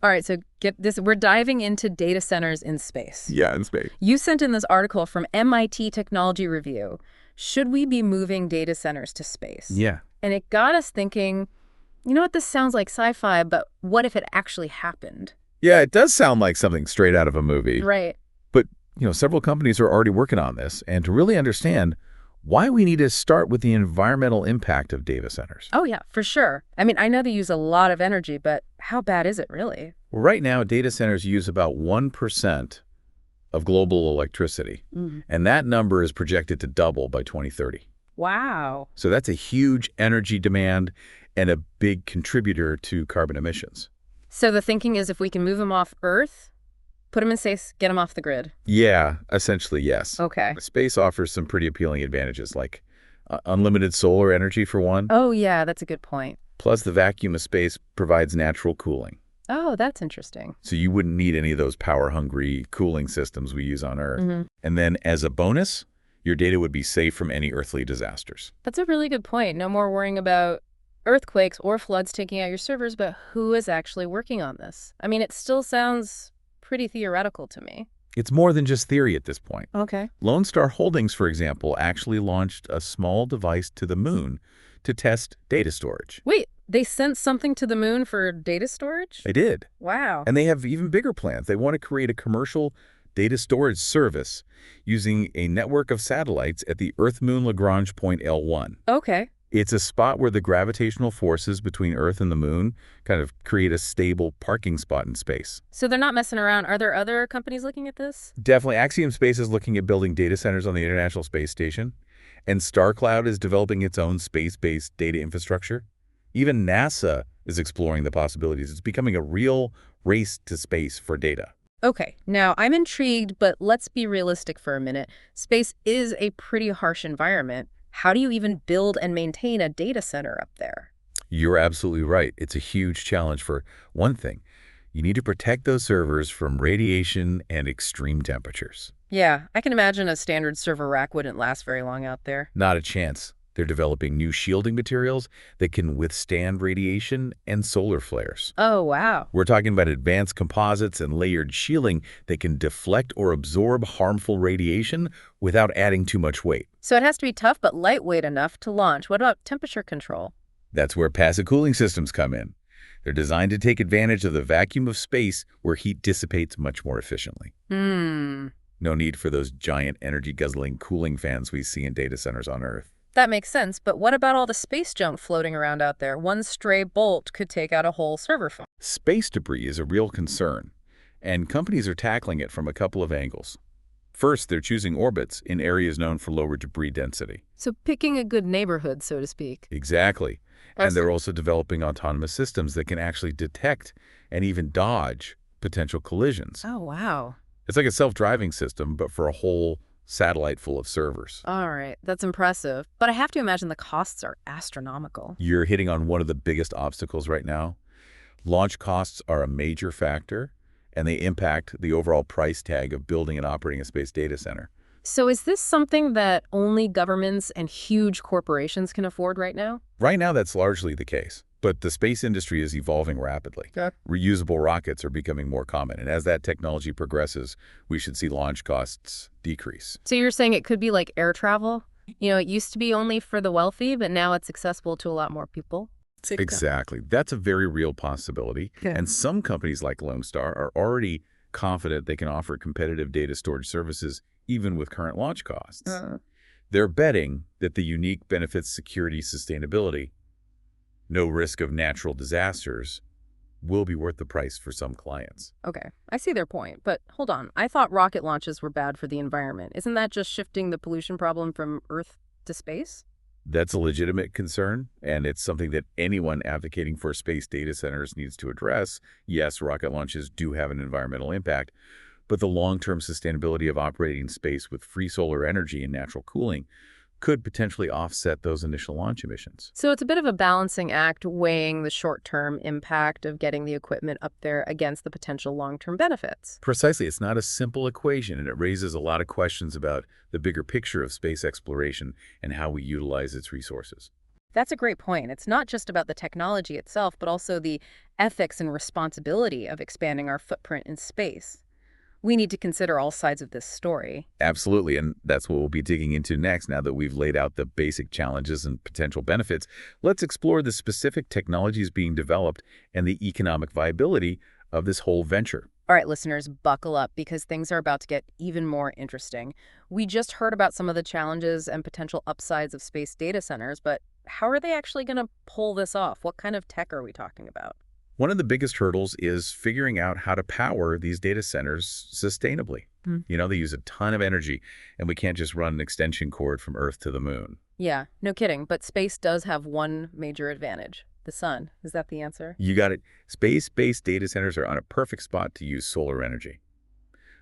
All right, so get this. We're diving into data centers in space. Yeah, in space. You sent in this article from MIT Technology Review. Should we be moving data centers to space? Yeah. And it got us thinking, you know what, this sounds like sci-fi, but what if it actually happened? Yeah, it does sound like something straight out of a movie. Right. But, several companies are already working on this. And to really understand why we need to start with the environmental impact of data centers. Oh, yeah, for sure. I mean, I know they use a lot of energy, but how bad is it really? Well, right now, data centers use about 1% of global electricity. And that number is projected to double by 2030. Wow. So that's a huge energy demand and a big contributor to carbon emissions. So the thinking is if we can move them off Earth, put them in space, get them off the grid. Yeah, essentially, yes. Okay. Space offers some pretty appealing advantages, like unlimited solar energy for one. Oh, yeah, that's a good point. Plus, the vacuum of space provides natural cooling. Oh, that's interesting. So you wouldn't need any of those power-hungry cooling systems we use on Earth. And then as a bonus, your data would be safe from any earthly disasters. That's a really good point. No more worrying about earthquakes or floods taking out your servers, but who is actually working on this? I mean, it still sounds pretty theoretical to me. It's more than just theory at this point. Okay. Lonestar Holdings, for example, actually launched a small device to the moon to test data storage. Wait, they sent something to the moon for data storage? They did. Wow. And they have even bigger plans. They want to create a commercial data storage service using a network of satellites at the Earth-Moon Lagrange point L1. Okay. It's a spot where the gravitational forces between Earth and the moon kind of create a stable parking spot in space. So they're not messing around. Are there other companies looking at this? Definitely. Axiom Space is looking at building data centers on the International Space Station, and Starcloud is developing its own space-based data infrastructure. Even NASA is exploring the possibilities. It's becoming a real race to space for data. Okay, now I'm intrigued, but let's be realistic for a minute. Space is a pretty harsh environment. How do you even build and maintain a data center up there? You're absolutely right. It's a huge challenge for one thing. You need to protect those servers from radiation and extreme temperatures. Yeah, I can imagine a standard server rack wouldn't last very long out there. Not a chance. They're developing new shielding materials that can withstand radiation and solar flares. Oh, wow. We're talking about advanced composites and layered shielding that can deflect or absorb harmful radiation without adding too much weight. So it has to be tough but lightweight enough to launch. What about temperature control? That's where passive cooling systems come in. They're designed to take advantage of the vacuum of space where heat dissipates much more efficiently. No need for those giant energy-guzzling cooling fans we see in data centers on Earth. That makes sense, but what about all the space junk floating around out there? One stray bolt could take out a whole server farm. Space debris is a real concern, and companies are tackling it from a couple of angles. First, they're choosing orbits in areas known for lower debris density. So picking a good neighborhood, so to speak. Exactly. And they're also developing autonomous systems that can actually detect and even dodge potential collisions. Oh, wow. It's like a self-driving system, but for a whole satellite full of servers. All right, that's impressive. But I have to imagine the costs are astronomical. You're hitting on one of the biggest obstacles right now. Launch costs are a major factor, and they impact the overall price tag of building and operating a space data center. So is this something that only governments and huge corporations can afford right now? Right now, that's largely the case. But the space industry is evolving rapidly. Okay. Reusable rockets are becoming more common, and as that technology progresses, we should see launch costs decrease. So you're saying it could be like air travel? You know, it used to be only for the wealthy, but now it's accessible to a lot more people? Exactly. That's a very real possibility. Okay. And some companies like Lonestar are already confident they can offer competitive data storage services even with current launch costs. They're betting that the unique benefits security sustainability, no risk of natural disasters, will be worth the price for some clients. Okay, I see their point, but hold on. I thought rocket launches were bad for the environment. Isn't that just shifting the pollution problem from Earth to space? That's a legitimate concern, and it's something that anyone advocating for space data centers needs to address. Yes, rocket launches do have an environmental impact, but the long-term sustainability of operating in space with free solar energy and natural cooling could potentially offset those initial launch emissions. So it's a bit of a balancing act, weighing the short-term impact of getting the equipment up there against the potential long-term benefits. Precisely. It's not a simple equation, and it raises a lot of questions about the bigger picture of space exploration and how we utilize its resources. That's a great point. It's not just about the technology itself, but also the ethics and responsibility of expanding our footprint in space. We need to consider all sides of this story. Absolutely, and that's what we'll be digging into next. Now that we've laid out the basic challenges and potential benefits, let's explore the specific technologies being developed and the economic viability of this whole venture. All right, listeners, buckle up because things are about to get even more interesting. We just heard about some of the challenges and potential upsides of space data centers, but how are they actually going to pull this off? What kind of tech are we talking about? One of the biggest hurdles is figuring out how to power these data centers sustainably. Hmm. They use a ton of energy, and we can't just run an extension cord from Earth to the moon. Yeah, no kidding, but space does have one major advantage. The sun. Is that the answer? You got it. Space-based data centers are on a perfect spot to use solar energy.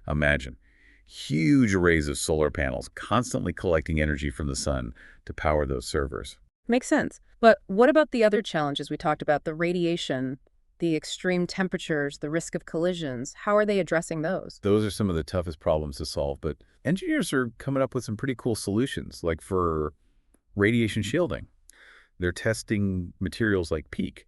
Imagine huge arrays of solar panels constantly collecting energy from the sun to power those servers. Makes sense. But what about the other challenges we talked about? The radiation, the extreme temperatures, the risk of collisions. How are they addressing those? Those are some of the toughest problems to solve, but engineers are coming up with some pretty cool solutions, like for radiation shielding. They're testing materials like PEEK.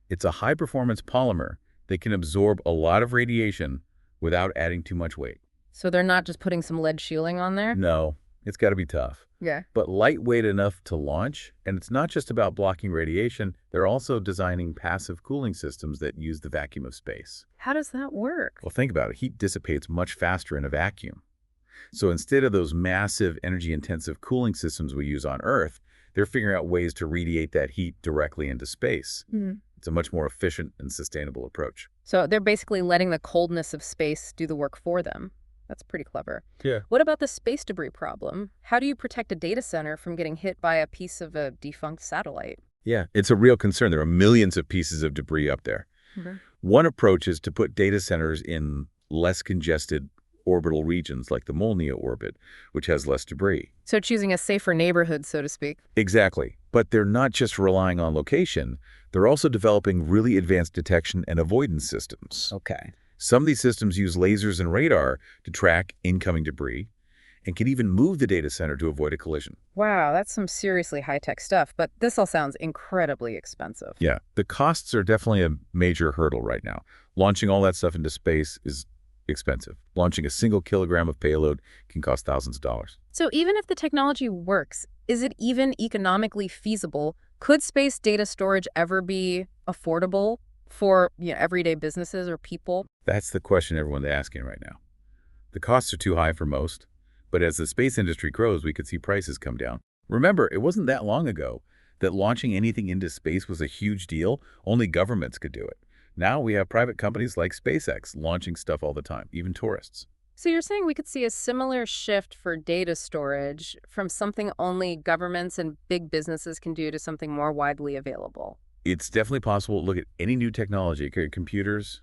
It's a high-performance polymer that can absorb a lot of radiation without adding too much weight. So they're not just putting some lead shielding on there? No, it's got to be tough, Yeah. but lightweight enough to launch. And it's not just about blocking radiation. They're also designing passive cooling systems that use the vacuum of space. How does that work? Well, think about it. Heat dissipates much faster in a vacuum. So instead of those massive energy-intensive cooling systems we use on Earth, they're figuring out ways to radiate that heat directly into space. It's a much more efficient and sustainable approach. So they're basically letting the coldness of space do the work for them. That's pretty clever. Yeah. What about the space debris problem? How do you protect a data center from getting hit by a piece of a defunct satellite? Yeah, it's a real concern. There are millions of pieces of debris up there. Okay. One approach is to put data centers in less congested orbital regions like the Molniya orbit, which has less debris. So choosing a safer neighborhood, so to speak. Exactly. But they're not just relying on location. They're also developing really advanced detection and avoidance systems. Okay. Some of these systems use lasers and radar to track incoming debris and can even move the data center to avoid a collision. Wow, that's some seriously high-tech stuff, but this all sounds incredibly expensive. Yeah, the costs are definitely a major hurdle right now. Launching all that stuff into space is expensive. Launching a single kilogram of payload can cost thousands of dollars. So even if the technology works, is it even economically feasible? Could space data storage ever be affordable for everyday businesses or people? That's the question everyone's asking right now. The costs are too high for most, but as the space industry grows, we could see prices come down. Remember, it wasn't that long ago that launching anything into space was a huge deal. Only governments could do it. Now we have private companies like SpaceX launching stuff all the time, even tourists. So you're saying we could see a similar shift for data storage from something only governments and big businesses can do to something more widely available? It's definitely possible. Look at any new technology, computers,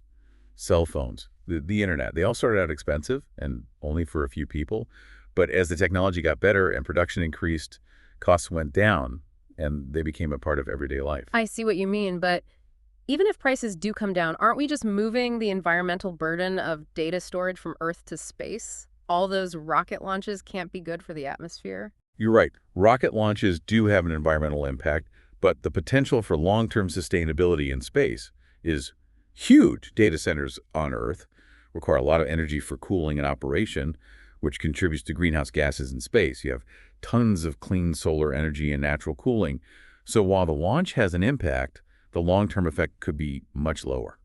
cell phones, the internet. They all started out expensive and only for a few people. But as the technology got better and production increased, costs went down and they became a part of everyday life. I see what you mean, but even if prices do come down, aren't we just moving the environmental burden of data storage from Earth to space? All those rocket launches can't be good for the atmosphere? You're right. Rocket launches do have an environmental impact, but the potential for long-term sustainability in space is huge. Data centers on Earth require a lot of energy for cooling and operation, which contributes to greenhouse gases in space. You have tons of clean solar energy and natural cooling. So while the launch has an impact, the long-term effect could be much lower.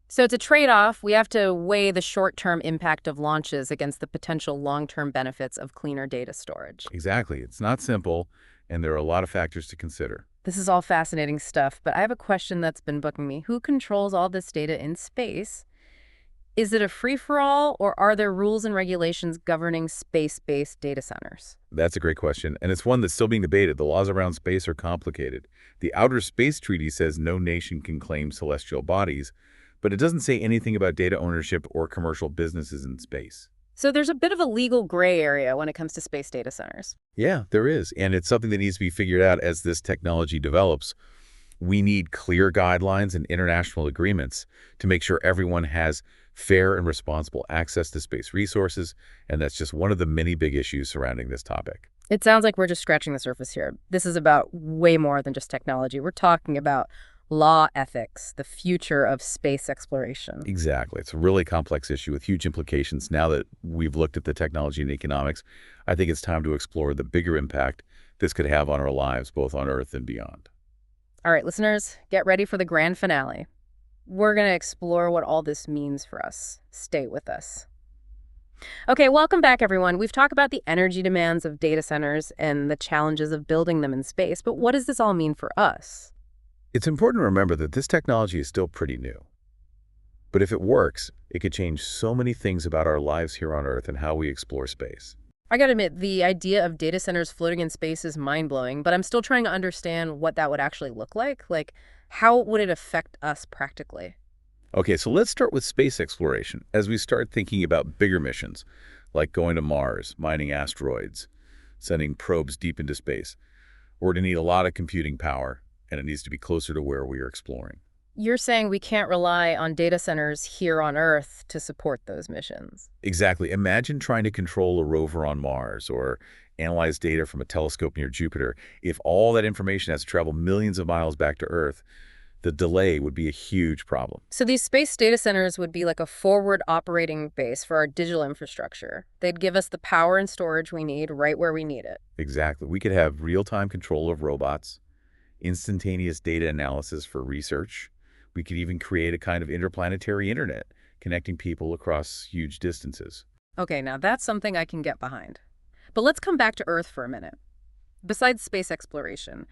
So it's a trade-off. We have to weigh the short-term impact of launches against the potential long-term benefits of cleaner data storage. Exactly. It's not simple, and there are a lot of factors to consider. This is all fascinating stuff, but I have a question that's been bugging me. Who controls all this data in space? Is it a free-for-all, or are there rules and regulations governing space-based data centers? That's a great question, and it's one that's still being debated. The laws around space are complicated. The Outer Space Treaty says no nation can claim celestial bodies, but it doesn't say anything about data ownership or commercial businesses in space. So there's a bit of a legal gray area when it comes to space data centers. Yeah, there is, and it's something that needs to be figured out as this technology develops. We need clear guidelines and international agreements to make sure everyone has fair and responsible access to space resources, and that's just one of the many big issues surrounding this topic. It sounds like we're just scratching the surface here. This is about way more than just technology. We're talking about law ethics, the future of space exploration. Exactly. It's a really complex issue with huge implications. Now that we've looked at the technology and economics, I think it's time to explore the bigger impact this could have on our lives, both on Earth and beyond. All right, listeners, get ready for the grand finale. We're going to explore what all this means for us. Stay with us. Okay, welcome back, everyone. We've talked about the energy demands of data centers and the challenges of building them in space, but what does this all mean for us? It's important to remember that this technology is still pretty new. But if it works, it could change so many things about our lives here on Earth and how we explore space. I gotta admit, the idea of data centers floating in space is mind-blowing, but I'm still trying to understand what that would actually look like. Like, how would it affect us practically? Okay, so let's start with space exploration as we start thinking about bigger missions, like going to Mars, mining asteroids, sending probes deep into space. We're going to need a lot of computing power, and it needs to be closer to where we are exploring. You're saying we can't rely on data centers here on Earth to support those missions. Exactly. Imagine trying to control a rover on Mars or analyze data from a telescope near Jupiter. If all that information has to travel millions of miles back to Earth, the delay would be a huge problem. So these space data centers would be like a forward operating base for our digital infrastructure. They'd give us the power and storage we need right where we need it. Exactly. We could have real-time control of robots, instantaneous data analysis for research. We could even create a kind of interplanetary internet, connecting people across huge distances. Okay, now that's something I can get behind. But let's come back to Earth for a minute. Besides space exploration,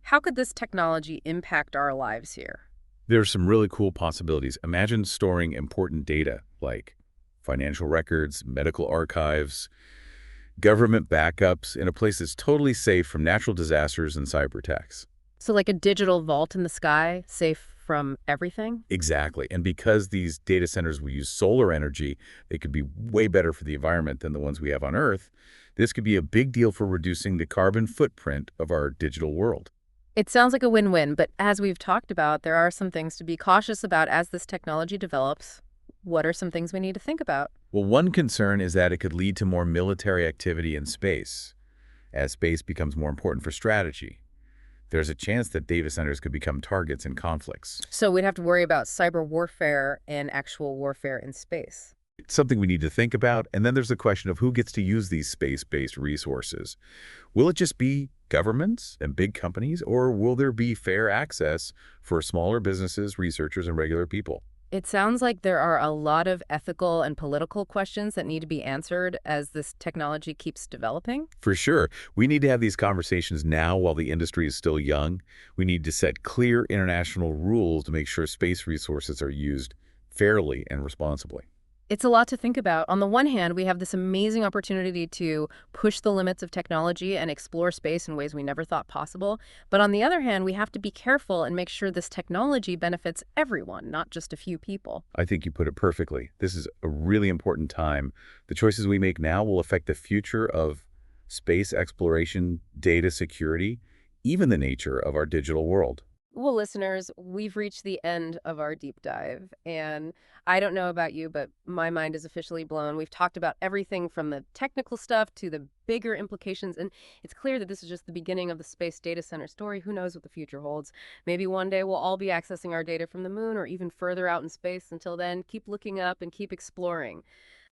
how could this technology impact our lives here? There are some really cool possibilities. Imagine storing important data like financial records, medical archives, government backups in a place that's totally safe from natural disasters and cyber attacks. So like a digital vault in the sky, safe from everything? Exactly. And because these data centers will use solar energy, they could be way better for the environment than the ones we have on Earth. This could be a big deal for reducing the carbon footprint of our digital world. It sounds like a win-win, but as we've talked about, there are some things to be cautious about as this technology develops. What are some things we need to think about? Well, one concern is that it could lead to more military activity in space, as space becomes more important for strategy. There's a chance that data centers could become targets in conflicts. So we'd have to worry about cyber warfare and actual warfare in space. It's something we need to think about, and then there's the question of who gets to use these space-based resources. Will it just be governments and big companies, or will there be fair access for smaller businesses, researchers, and regular people? It sounds like there are a lot of ethical and political questions that need to be answered as this technology keeps developing. For sure. We need to have these conversations now while the industry is still young. We need to set clear international rules to make sure space resources are used fairly and responsibly. It's a lot to think about. On the one hand, we have this amazing opportunity to push the limits of technology and explore space in ways we never thought possible. But on the other hand, we have to be careful and make sure this technology benefits everyone, not just a few people. I think you put it perfectly. This is a really important time. The choices we make now will affect the future of space exploration, data security, even the nature of our digital world. Well, listeners, we've reached the end of our deep dive. And I don't know about you, but my mind is officially blown. We've talked about everything from the technical stuff to the bigger implications. And it's clear that this is just the beginning of the space data center story. Who knows what the future holds? Maybe one day we'll all be accessing our data from the moon or even further out in space. Until then, keep looking up and keep exploring.